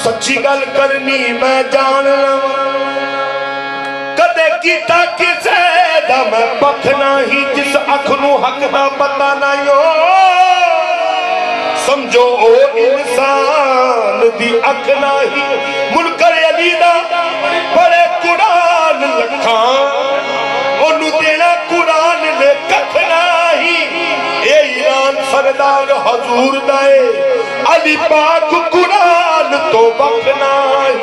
सच्ची गल करनी मैं जान लवां कदे कीता किसे दा मैं पख नहीं जिस अख नूं हक दा पता नहीं हो समझो ओ इंसान दी अख नहीं मुनकर अली दा बड़े कुरान लखां ओनू देना कुरान ने कख नहीं ए ईरान सरदार हजूर दाए अली पाक कुरान तो बख नहीं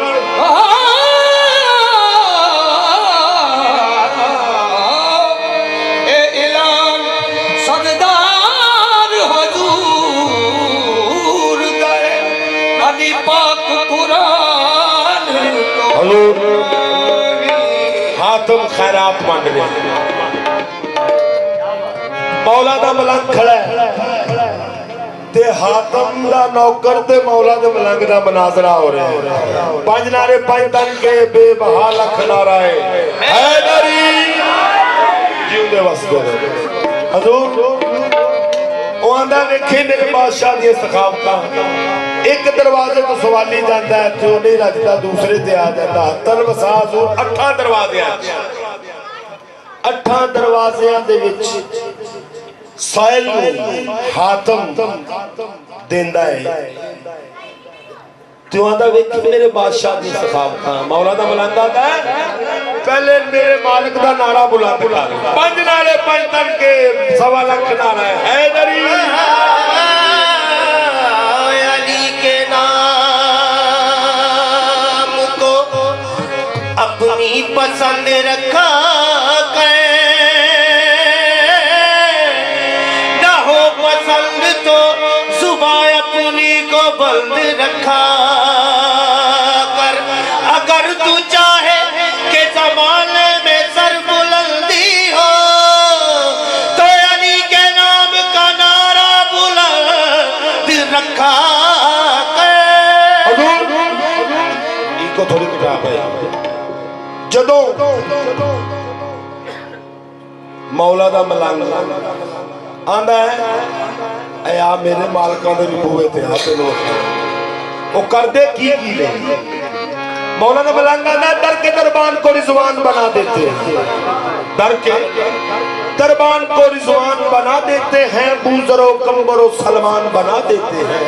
हातम खैरात मंड रहे मौला दा मलंग खड़ा है ते हातम दा नौकर ते मौला दे मलंग दा मनाजरा हो रहा है पंज नारे पंज तन के बेबहा लख नाराए हैदरी जींदे वसदे हजूर ओ आंदा वेखे मेरे बादशाह दी सखावतां एक दरवाजे तो सवाली जाता है तो नहीं रखता दूसरे ते आ जाता तलवसा हजूर 8 दरवाजे 8 दरवाज़ियां दे विच साहिल हातम देंदा है तो आंदा वेख मेरे बादशाह दी सखावतां मौला दा मलंग आंदा है पहले मेरे मालिक दा नारा बुलंद कर पंज नारे पंज तन के 1.25 लाख नारा है हैदरी अपनी पसंद रखा कर ना हो पसंद तो जुबान अपनी को बंद रखा कर अगर तू चाहे कि जमाने में सर बुलंदी हो तो अली के नाम का नारा बुलंद रखा कर इनको थोड़ी किताब है जदों मौला दा मलंग आंदा है ए आ मेरे मालकां दे बूहे ते हाथ लो ओ करदे की ले मौला दा मलंग आंदा दर के दरबान को रिजवान बना देते दर के दरबान को रिजवान बना देते हैं बूजरो कंबरो सलमान बना देते हैं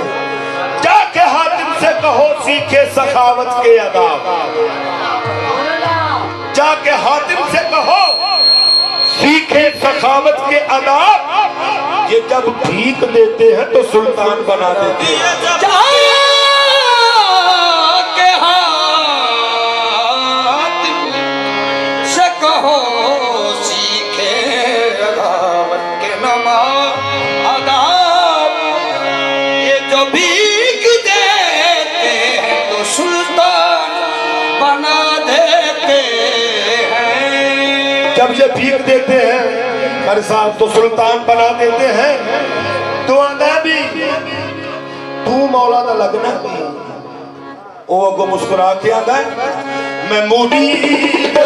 जाके हातिम से कहो सीखे सखावत के अदाब जाके हातिम से कहो सीखे सखावत के आदाब ये जब भीख देते हैं तो सुल्तान बना देते हैं जाके हातिम से कहो सीखे सखावत के आदाब ये जो भीख देते हैं तो सुल्तान बना देते जब ये भीख देते हैं हर साहब तो सुल्तान बना देते हैं तो आंदा भी तू मौला दा लगना वो अगो मुस्कुरा के आंदा मैं मुरीद